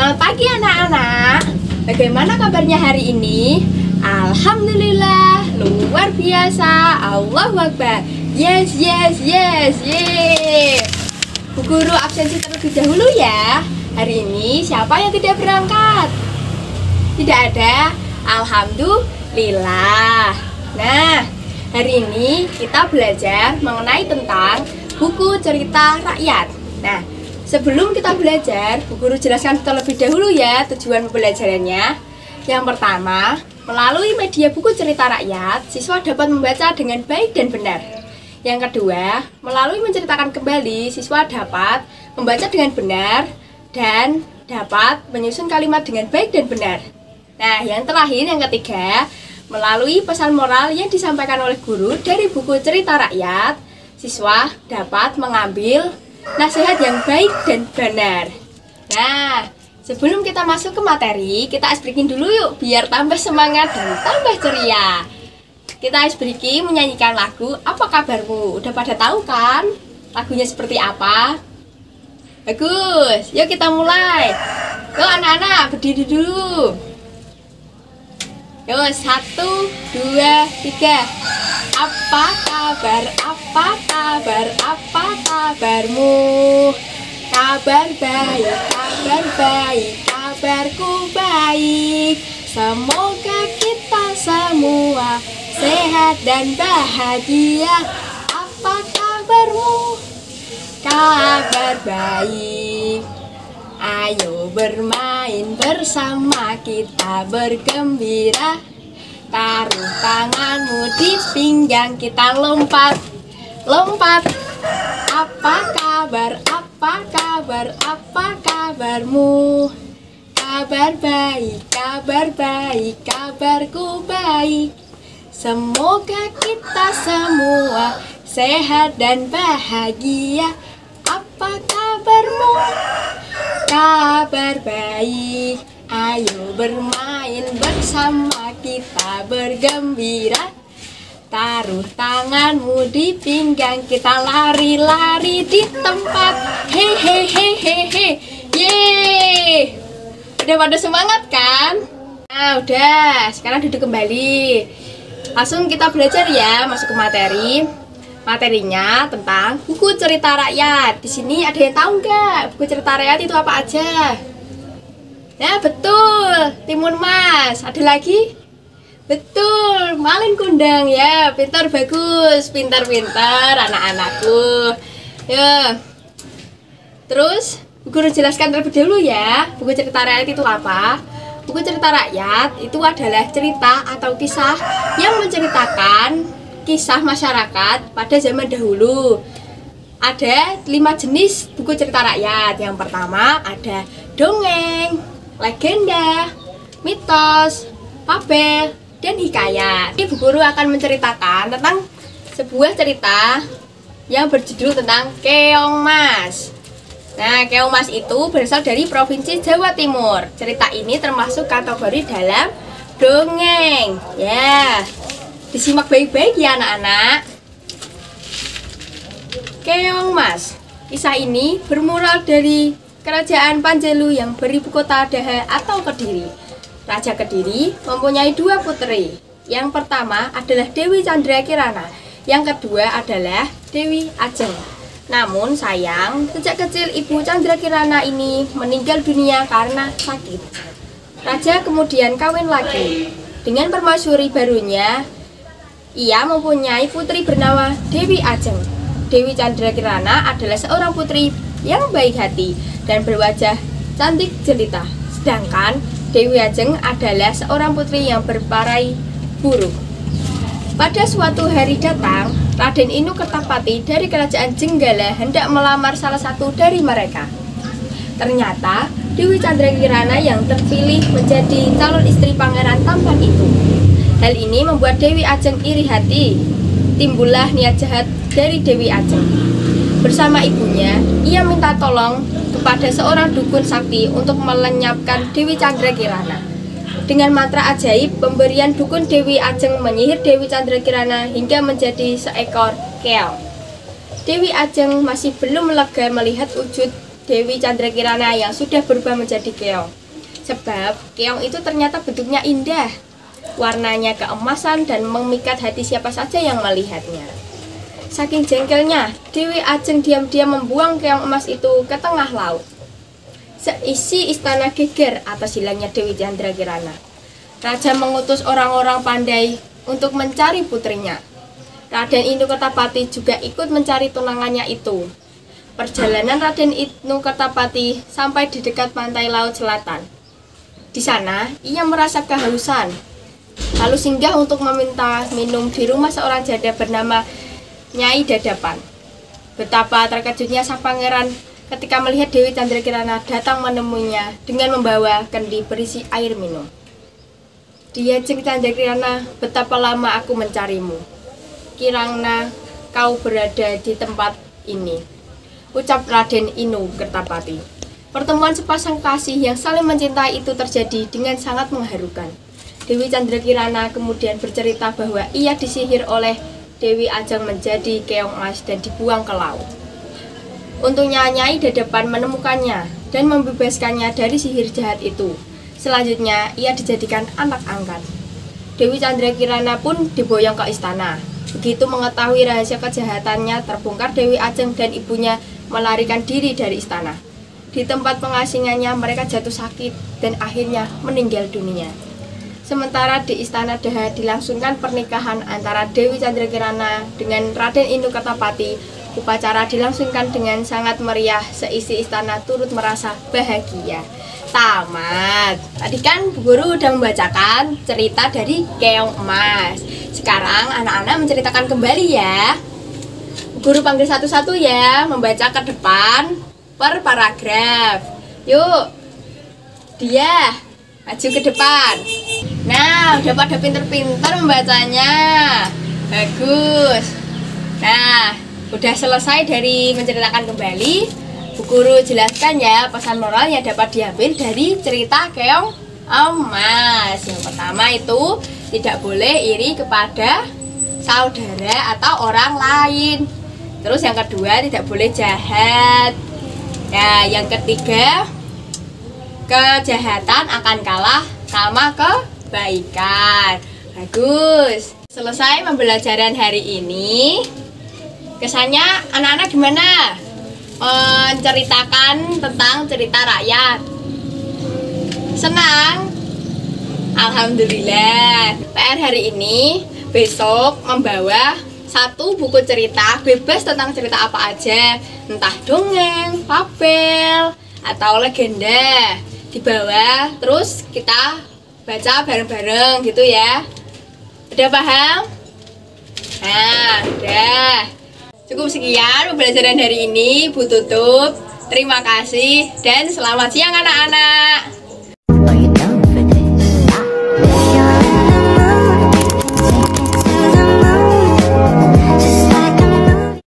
Selamat pagi anak-anak. Bagaimana kabarnya hari ini? Alhamdulillah, luar biasa. Allahu Akbar. Yes, yes, yes, yeay. Bu Guru absensi terlebih dahulu ya. Hari ini siapa yang tidak berangkat? Tidak ada? Alhamdulillah. Nah, hari ini kita belajar mengenai tentang buku cerita rakyat. Nah, sebelum kita belajar, Bu Guru jelaskan terlebih dahulu ya tujuan pembelajarannya. Yang pertama, melalui media buku cerita rakyat, siswa dapat membaca dengan baik dan benar. Yang kedua, melalui menceritakan kembali, siswa dapat membaca dengan benar dan dapat menyusun kalimat dengan baik dan benar. Nah, yang terakhir, yang ketiga, melalui pesan moral yang disampaikan oleh guru dari buku cerita rakyat, siswa dapat mengambil nasihat yang baik dan benar. Nah, sebelum kita masuk ke materi, kita ice breaking dulu yuk, biar tambah semangat dan tambah ceria. Kita ice breaking menyanyikan lagu Apa Kabarmu. Udah pada tahu kan lagunya seperti apa? Bagus, yuk kita mulai. Yuk anak-anak, berdiri dulu. Yuk, 1, 2, 3. Apa kabar, apa kabar, apa kabarmu? Kabar baik, kabarku baik. Semoga kita semua sehat dan bahagia. Apa kabarmu? Kabar baik. Ayo bermain bersama, kita bergembira. Taruh tanganmu di pinggang, kita lompat, lompat. Apa kabar, apa kabar, apa kabarmu? Kabar baik, kabarku baik. Semoga kita semua sehat dan bahagia. Apa kabarmu? Kabar baik. Ayo bermain bersama, kita bergembira. Taruh tanganmu di pinggang, kita lari-lari di tempat. Hehehehehe. Yeay. Udah pada semangat kan? Nah udah, sekarang duduk kembali. Langsung kita belajar ya, masuk ke materi. Materinya tentang buku cerita rakyat. Di sini ada yang tahu nggak buku cerita rakyat itu apa aja? Nah betul, Timun Mas. Ada lagi? Betul, Malin Kundang ya. Pintar, bagus, pintar-pintar anak-anakku. Ya. Terus Bu Guru jelaskan terlebih dahulu ya, buku cerita rakyat itu apa? Buku cerita rakyat itu adalah cerita atau kisah yang menceritakan kisah masyarakat pada zaman dahulu. Ada 5 jenis buku cerita rakyat. Yang pertama ada dongeng, legenda, mitos, fabel, dan hikayat. Ini Bu Guru akan menceritakan tentang sebuah cerita yang berjudul tentang Keong Mas. Nah, Keong Mas itu berasal dari Provinsi Jawa Timur. Cerita ini termasuk kategori dalam dongeng. Ya, disimak baik-baik ya anak-anak. Keong Mas. Kisah ini bermula dari Kerajaan Panjalu yang beribu kota Daha atau Kediri. Raja Kediri mempunyai 2 putri. Yang pertama adalah Dewi Candrakirana, yang kedua adalah Dewi Ajeng. Namun sayang, sejak kecil Ibu Candrakirana ini meninggal dunia karena sakit. Raja kemudian kawin lagi. Dengan permaisuri barunya, ia mempunyai putri bernama Dewi Ajeng. Dewi Candrakirana adalah seorang putri yang baik hati dan berwajah cantik jelita. Sedangkan Dewi Ajeng adalah seorang putri yang berparai buruk. Pada suatu hari datang, Raden Inu Kertapati dari kerajaan Jenggala hendak melamar salah satu dari mereka. Ternyata Dewi Candrakirana yang terpilih menjadi calon istri pangeran tampan itu. Hal ini membuat Dewi Ajeng iri hati. Timbullah niat jahat dari Dewi Ajeng. Bersama ibunya, ia minta tolong kepada seorang dukun sakti untuk melenyapkan Dewi Candrakirana. Dengan mantra ajaib, pemberian dukun Dewi Ajeng menyihir Dewi Candrakirana hingga menjadi seekor keong. Dewi Ajeng masih belum lega melihat wujud Dewi Candrakirana yang sudah berubah menjadi keong. Sebab keong itu ternyata bentuknya indah, warnanya keemasan dan memikat hati siapa saja yang melihatnya. Saking jengkelnya, Dewi Ajeng diam-diam membuang keong emas itu ke tengah laut. Seisi istana geger atas hilangnya Dewi Candrakirana. Raja mengutus orang-orang pandai untuk mencari putrinya. Raden Inu-Kertapati juga ikut mencari tunangannya itu. Perjalanan Raden Inu-Kertapati sampai di dekat pantai laut selatan. Di sana, ia merasa kehausan, lalu singgah untuk meminta minum di rumah seorang janda bernama Nyai Dadapan. Betapa terkejutnya sang pangeran ketika melihat Dewi Candrakirana datang menemuinya dengan membawa kendi berisi air minum. Dia Jeng Candrakirana, betapa lama aku mencarimu. Kirana kau berada di tempat ini, ucap Raden Inu-Kertapati. Pertemuan sepasang kasih yang saling mencintai itu terjadi dengan sangat mengharukan. Dewi Candrakirana kemudian bercerita bahwa ia disihir oleh Dewi Ajeng menjadi keong emas dan dibuang ke laut. Untungnya Nyai Dadapan menemukannya dan membebaskannya dari sihir jahat itu. Selanjutnya ia dijadikan anak angkat. Dewi Candrakirana pun diboyong ke istana. Begitu mengetahui rahasia kejahatannya terbongkar, Dewi Ajeng dan ibunya melarikan diri dari istana. Di tempat pengasingannya mereka jatuh sakit dan akhirnya meninggal dunia. Sementara di istana Daha dilangsungkan pernikahan antara Dewi Candrakirana dengan Raden Inu-Kertapati. Upacara dilangsungkan dengan sangat meriah, seisi istana turut merasa bahagia. Tamat. Tadi kan Bu Guru udah membacakan cerita dari keong emas. Sekarang anak-anak menceritakan kembali ya. Bu Guru panggil satu-satu ya, membaca ke depan per paragraf. Yuk, dia maju ke depan. Nah, udah pada pinter-pinter membacanya. Bagus. Nah, udah selesai dari menceritakan kembali. Bu Guru jelaskan ya pesan moral yang dapat diambil dari cerita keong emas. Yang pertama itu tidak boleh iri kepada saudara atau orang lain. Terus yang kedua tidak boleh jahat. Ya, yang ketiga, kejahatan akan kalah sama kebaikan. Bagus. Selesai pembelajaran hari ini. Kesannya anak-anak gimana? Menceritakan tentang cerita rakyat. Senang? Alhamdulillah. PR hari ini, besok membawa satu buku cerita bebas tentang cerita apa aja, entah dongeng, fabel, atau legenda. Dibawa, terus kita baca bareng-bareng gitu ya. Udah paham? Nah, udah. Cukup sekian pembelajaran hari ini, Bu tutup. Terima kasih dan selamat siang anak-anak.